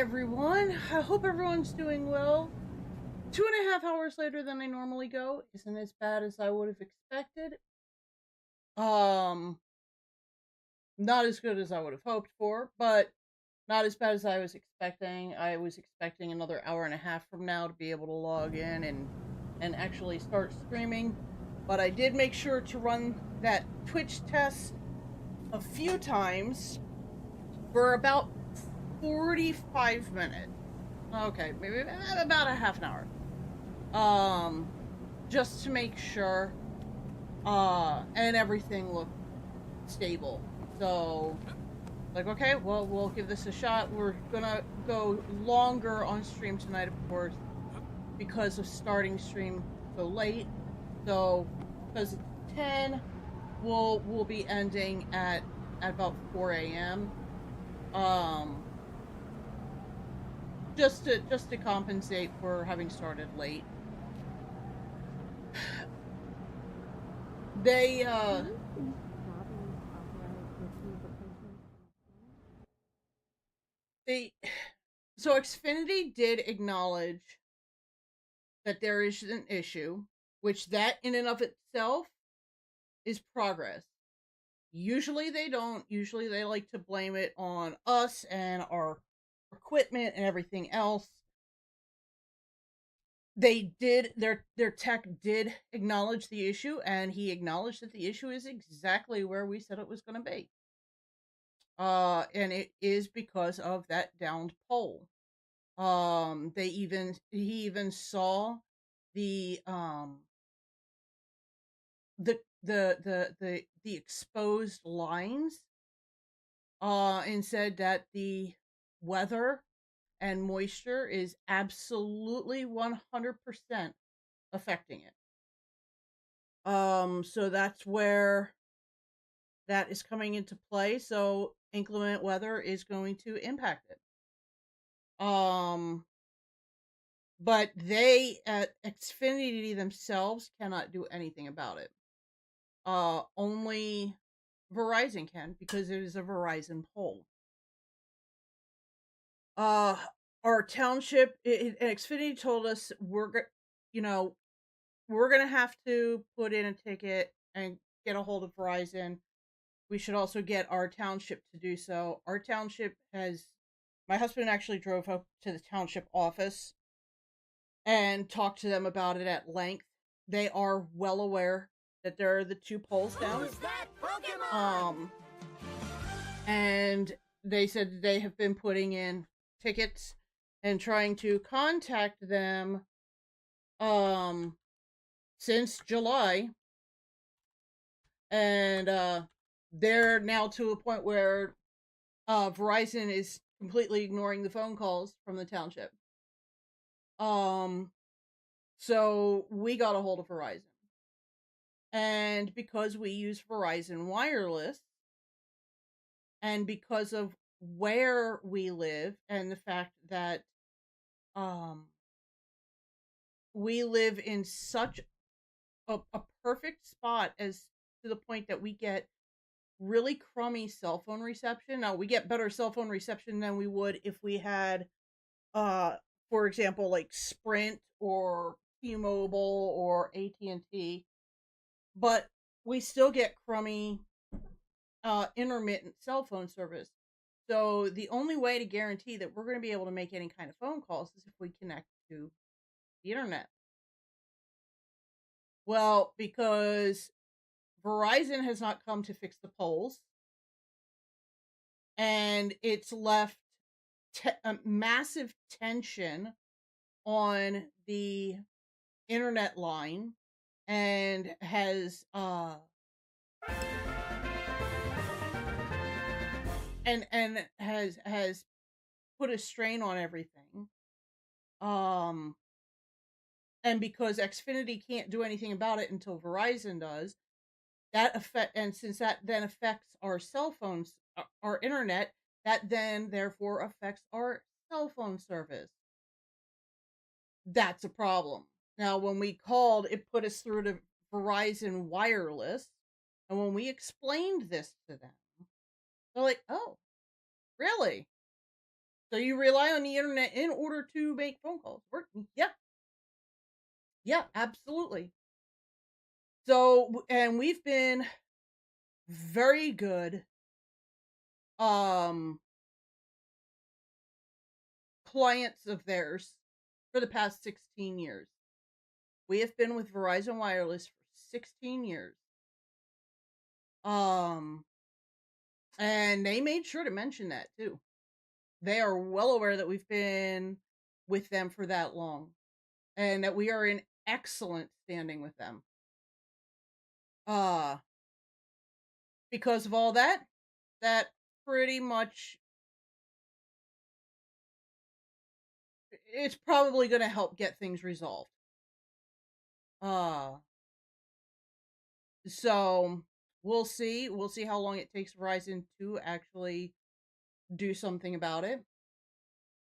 everyone. I hope everyone's doing well. 2.5 hours later than I normally go isn't as bad as I would have expected. Um, not as good as I would have hoped for, but not as bad as I was expecting. I was expecting another hour and a half from now to be able to log in and actually start streaming. But I did make sure to run that Twitch test a few times for about 45 minutes. Okay, maybe about a half an hour. Just to make sure, and everything looked stable. So, like, okay, well, we'll give this a shot. We're gonna go longer on stream tonight, of course, because of starting stream so late. So, because it's 10, we'll be ending at about 4 a.m. Just to compensate for having started late. They so Xfinity did acknowledge that there is an issue, which that in and of itself is progress. Usually they don't. Usually they like to blame it on us and our equipment and everything else. They did, their tech did acknowledge the issue, and he acknowledged that the issue is exactly where we said it was going to be. And it is because of that downed pole. He even saw the the exposed lines, and said that the weather and moisture is absolutely 100% affecting it. So that's where that is coming into play. So inclement weather is going to impact it. But they at Xfinity themselves cannot do anything about it. Only Verizon can, because it is a Verizon pole. Our township, and Xfinity told us we're gonna have to put in a ticket and get a hold of Verizon. We should also get our township to do so. Our township my husband actually drove up to the township office and talked to them about it at length. They are well aware that there are the two poles down. Who's that Pokemon? And they said they have been putting in tickets and trying to contact them since July. And they're now to a point where Verizon is completely ignoring the phone calls from the township. So we got a hold of Verizon. And because we use Verizon Wireless, and because of where we live and the fact that we live in such a perfect spot, as to the point that we get really crummy cell phone reception. Now, we get better cell phone reception than we would if we had for example, like Sprint or T-Mobile or AT&T, but we still get crummy intermittent cell phone service. So the only way to guarantee that we're going to be able to make any kind of phone calls is if we connect to the internet. Well, because Verizon has not come to fix the poles, and it's left a massive tension on the internet line, and has has put a strain on everything. And because Xfinity can't do anything about it until Verizon does, and since that then affects our cell phones, our internet, that then therefore affects our cell phone service. That's a problem. Now, when we called, it put us through to Verizon Wireless, and when we explained this to them, they're like, "Oh, really?" So you rely on the internet in order to make phone calls. Yeah, yeah, absolutely. So, and we've been very good um clients of theirs for the past 16 years. We have been with Verizon Wireless for 16 years. Um and they made sure to mention that too. They are well aware that we've been with them for that long and that we are in excellent standing with them. Uh because of all that, that pretty much it's probably going to help get things resolved. Uh so we'll see. We'll see how long it takes Verizon to actually do something about it.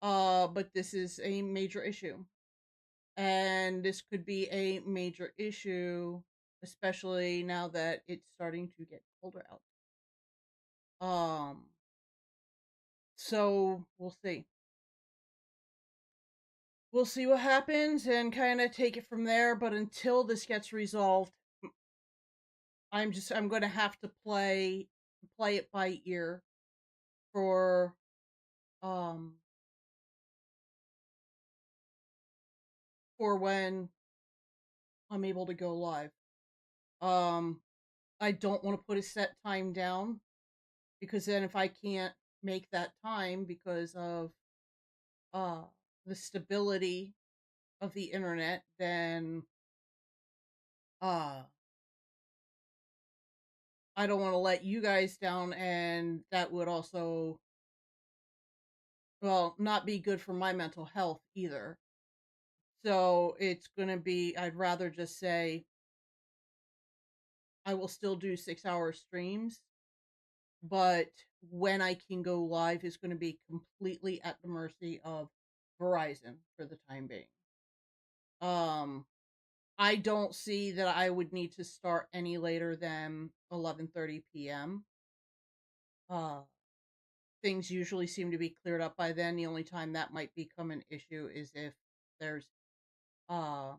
But this is a major issue. And this could be a major issue, especially now that it's starting to get colder out. Um, so we'll see. We'll see what happens and kind of take it from there. But until this gets resolved, I'm going to have to play it by ear for um for when I'm able to go live. Um, I don't want to put a set time down because then if I can't make that time because of uh the stability of the internet, then uh I don't want to let you guys down, and that would also, well, not be good for my mental health either. So it's going to be, I'd rather just say I will still do 6 hour streams, but when I can go live is going to be completely at the mercy of Verizon for the time being. Um, I don't see that I would need to start any later than 11:30 p.m. Uh, things usually seem to be cleared up by then. The only time that might become an issue is if there's uh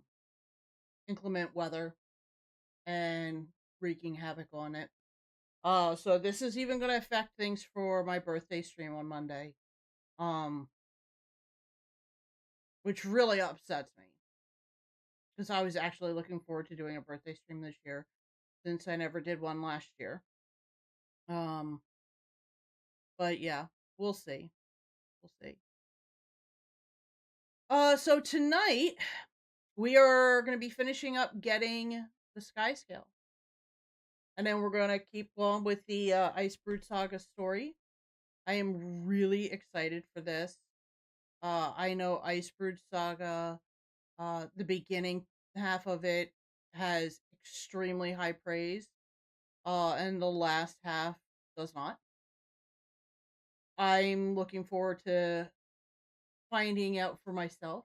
inclement weather and wreaking havoc on it. So this is even going to affect things for my birthday stream on Monday. Um, which really upsets me because I was actually looking forward to doing a birthday stream this year since I never did one last year. Um, but yeah, we'll see. We'll see. So tonight we are going to be finishing up getting the sky scale, and then we're going to keep going with the Ice Brood Saga story. I am really excited for this. I know Ice Brood Saga, the beginning half of it has extremely high praise, and the last half does not. I'm looking forward to finding out for myself.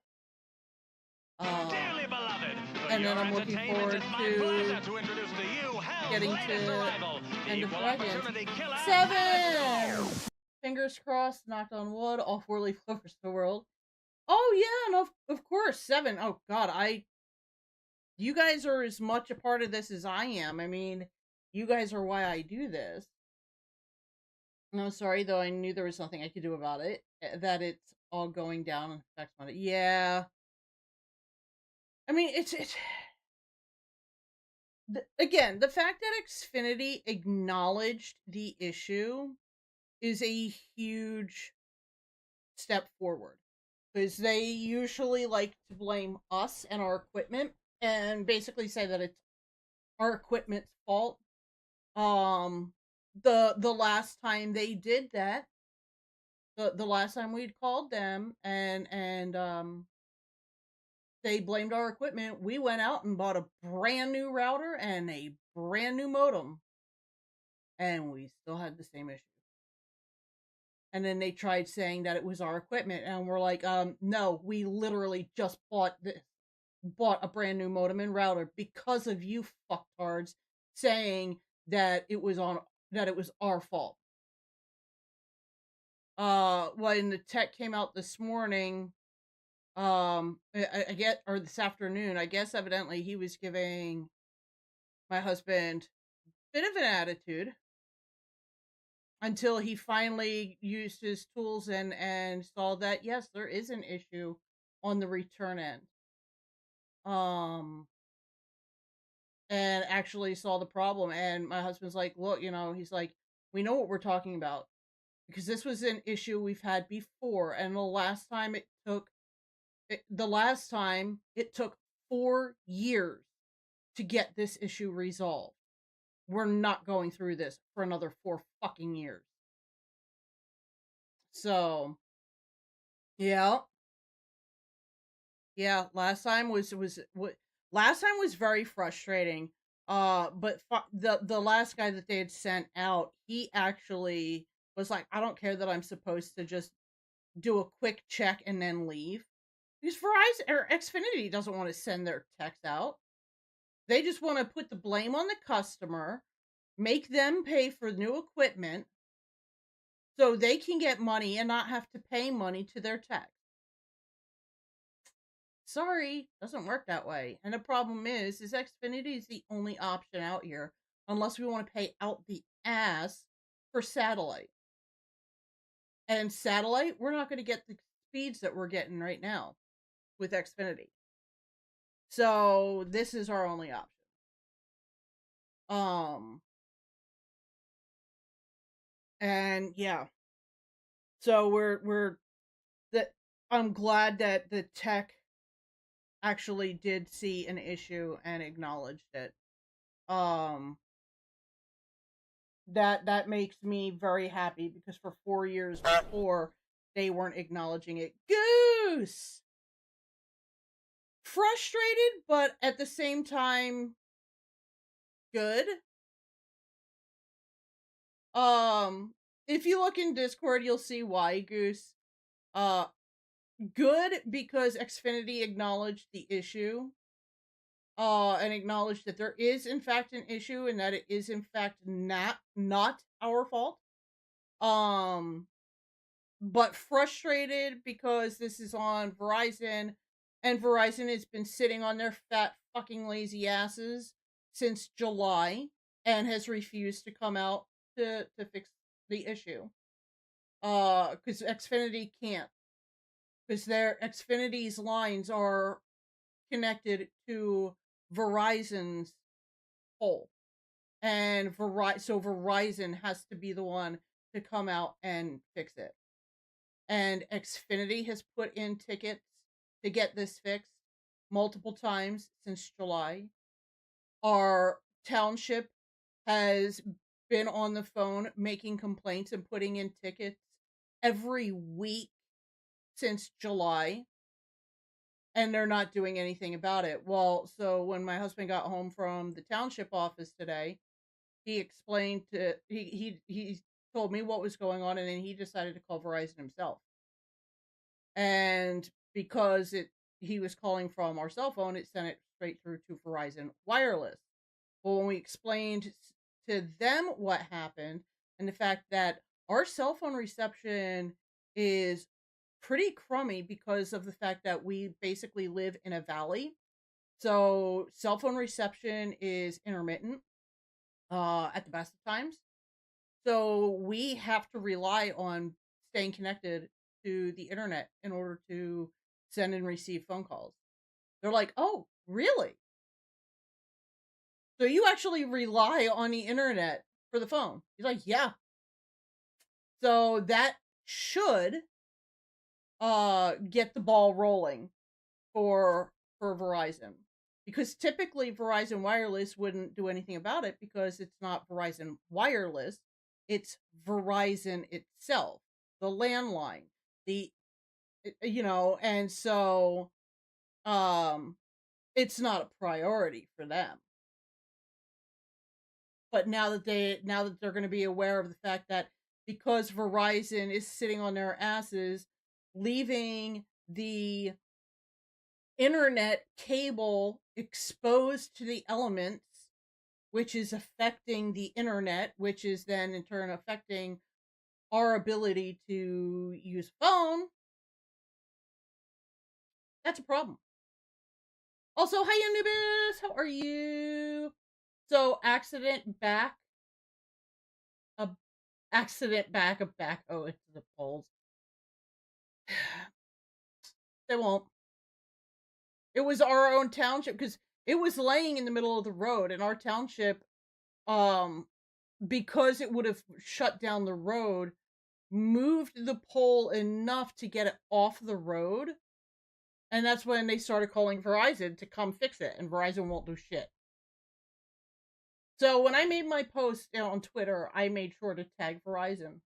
Dearly beloved, for And your then I'm looking entertainment, forward it's my to pleasure to introduce to you hell's getting latest to arrival, End of Equal Dragons. Opportunity Killer 7! Fingers crossed, knocked on wood, all 4-leaf clovers in the world. Oh yeah, and of course, 7. Oh god, you guys are as much a part of this as I am. I mean, you guys are why I do this. No, sorry, though I knew there was nothing I could do about it. That it's all going down and affects my. Yeah. I mean, it's again, the fact that Xfinity acknowledged the issue is a huge step forward because they usually like to blame us and our equipment and basically say that it's our equipment's fault. Um, the last time they did that, the last time we'd called them and they blamed our equipment, we went out and bought a brand new router and a brand new modem, and we still had the same issue. And then they tried saying that it was our equipment, and we're like, no, we literally just bought a brand new modem and router because of you fucktards saying that it was our fault. when the tech came out this morning, I get, or this afternoon, I guess evidently he was giving my husband a bit of an attitude until he finally used his tools and saw that yes, there is an issue on the return end. Um and actually saw the problem, and my husband's like, "Look, he's like, we know what we're talking about because this was an issue we've had before, and the last time it took 4 years to get this issue resolved. We're not going through this for another 4 fucking years." So, yeah. Yeah, last time was very frustrating. But the last guy that they had sent out, he actually was like, "I don't care that I'm supposed to just do a quick check and then leave." Because Verizon or Xfinity doesn't want to send their techs out. They just want to put the blame on the customer, make them pay for new equipment so they can get money and not have to pay money to their tech. Sorry, doesn't work that way. And the problem is Xfinity is the only option out here unless we want to pay out the ass for satellite. And satellite, we're not going to get the speeds that we're getting right now with Xfinity. So this is our only option. Um and yeah. So we're that I'm glad that the tech actually did see an issue and acknowledged it. Um that makes me very happy because for 4 years before they weren't acknowledging it. Goose! Frustrated, but at the same time, good. Um, if you look in Discord, you'll see why, Goose. Uh, good because Xfinity acknowledged the issue. And acknowledged that there is in fact an issue and that it is in fact not our fault. Um, but frustrated because this is on Verizon, and Verizon has been sitting on their fat fucking lazy asses since July and has refused to come out to fix the issue. Because Xfinity can't, because their Xfinity's lines are connected to Verizon's pole, and Verizon has to be the one to come out and fix it. And Xfinity has put in tickets to get this fixed multiple times since July. Our township has been on the phone making complaints and putting in tickets every week since July, and they're not doing anything about it. Well, so when my husband got home from the township office today, he explained to he told me what was going on, and then he decided to call Verizon himself. And because he was calling from our cell phone, it sent it straight through to Verizon Wireless. Well, when we explained to them what happened and the fact that our cell phone reception is pretty crummy because of the fact that we basically live in a valley. So cell phone reception is intermittent at the best of times. So we have to rely on staying connected to the internet in order to send and receive phone calls. They're like, "Oh, really? So you actually rely on the internet for the phone?" He's like, "Yeah." So that should get the ball rolling for Verizon. Because typically Verizon Wireless wouldn't do anything about it because it's not Verizon Wireless, it's Verizon itself, the landline, the and so um it's not a priority for them. But now that they're going to be aware of the fact that because Verizon is sitting on their asses leaving the internet cable exposed to the elements, which is affecting the internet, which is then in turn affecting our ability to use a phone, that's a problem. Also, hi Anubis, how are you? So accident back a accident back a back into the polls. They won't. It was our own township because it was laying in the middle of the road, and our township, um, because it would have shut down the road, moved the pole enough to get it off the road, and that's when they started calling Verizon to come fix it, and Verizon won't do shit. So when I made my post on Twitter, I made sure to tag Verizon.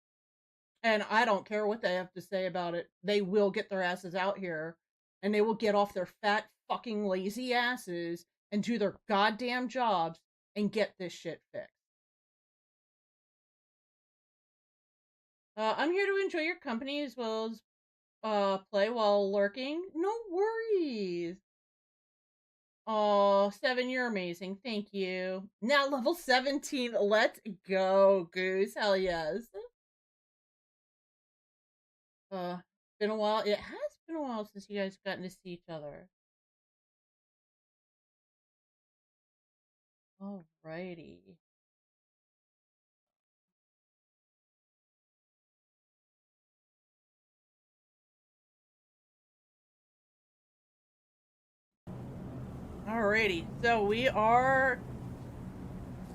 And I don't care what they have to say about it. They will get their asses out here and they will get off their fat fucking lazy asses and do their goddamn jobs and get this shit fixed. I'm here to enjoy your company as well as play while lurking. No worries. Oh, 7, you're amazing. Thank you. Now level 17. Let's go, Goose. Hell yes. Been a while. It has been a while since you guys gotten to see each other. Alrighty. Alrighty. So we are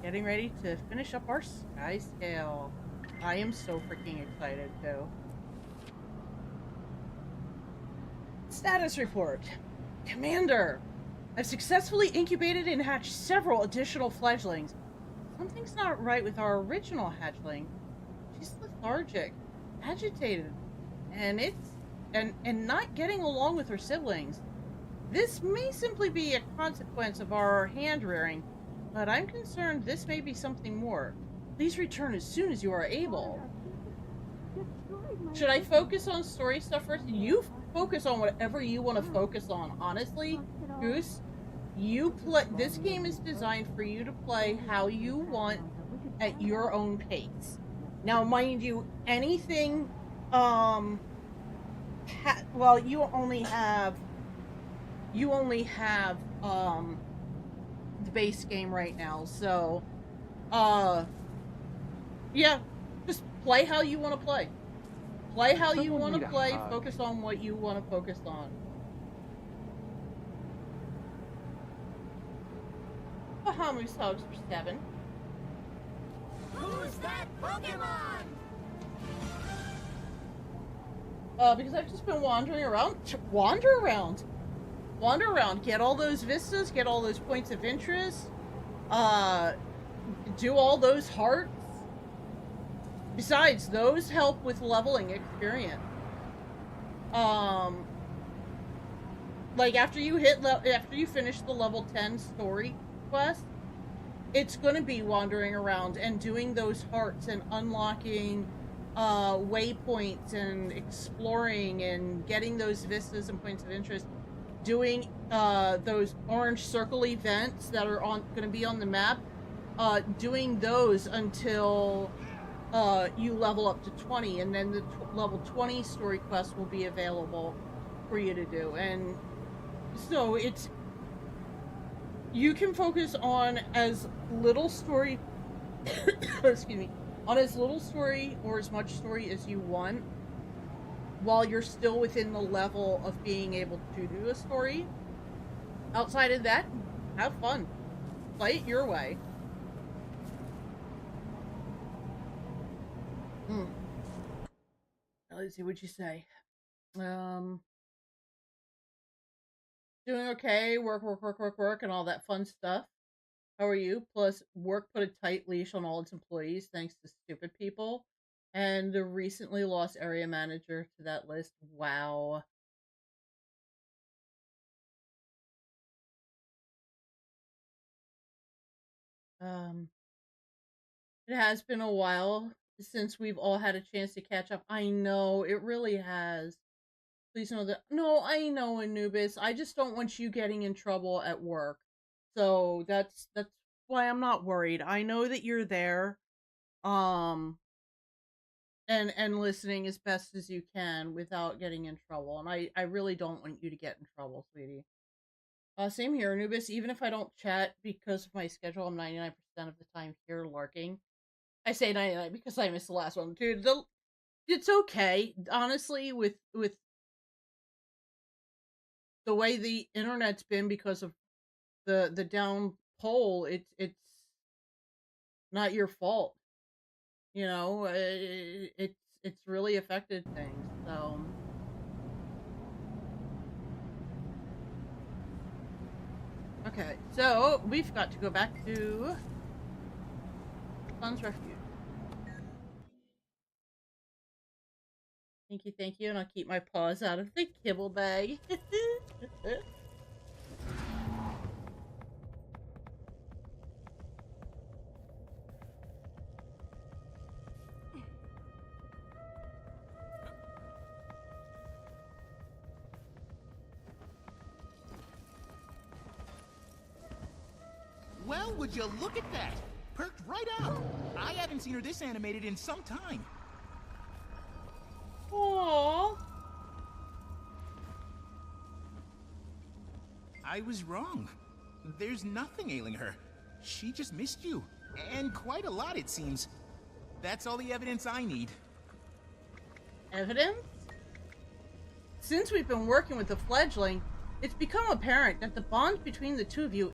getting ready to finish up our sky scale. I am so freaking excited too. Status report. Commander, I've successfully incubated and hatched several additional fledglings. Something's not right with our original hatchling. She's lethargic, agitated, and not getting along with her siblings. This may simply be a consequence of our hand rearing, but I'm concerned this may be something more. Please return as soon as you are able. Should I focus on story stuff first? You focus on whatever you want to focus on. Honestly, Goose, you play. This game is designed for you to play how you want at your own pace. Now, mind you, anything, well, you only have the base game right now, so yeah, just play how you want to play. Play how you want to play. Focus on what you want to focus on. Bahamut Hogs for 7. Who's that Pokemon? Because I've just been wandering around. Wander around. Get all those vistas. Get all those points of interest. Do all those hearts. Besides, those help with leveling experience. Like after you finish the level 10 story quest, it's gonna be wandering around and doing those hearts and unlocking waypoints and exploring and getting those vistas and points of interest, doing those orange circle events that are gonna be on the map, doing those until you level up to 20, and then the level 20 story quest will be available for you to do. And so you can focus on as little story excuse me, on as little story or as much story as you want while you're still within the level of being able to do a story. Outside of that, have fun. Play it your way. Let's see what you say. Doing okay. Work, and all that fun stuff. How are you? Plus, work put a tight leash on all its employees thanks to stupid people. And the recently lost area manager to that list. Wow. It has been a while since we've all had a chance to catch up. I know, it really has. Please know that. No, I know, Anubis. I just don't want you getting in trouble at work. So that's why I'm not worried. I know that you're there. Um and listening as best as you can without getting in trouble. And I really don't want you to get in trouble, sweetie. Same here, Anubis. Even if I don't chat because of my schedule, I'm 99% of the time here lurking. I say 99 because I missed the last one, dude. It's okay, honestly, with the way the internet's been because of the down poll. It's not your fault, you know. It's really affected things. So okay, so we've got to go back to Sun's Refuge. Thank you, and I'll keep my paws out of the kibble bag. Well, would you look at that? Perked right up. I haven't seen her this animated in some time. Aww. I was wrong. There's nothing ailing her. She just missed you. And quite a lot, it seems. That's all the evidence I need. Evidence? Since we've been working with the fledgling, it's become apparent that the bond between the two of you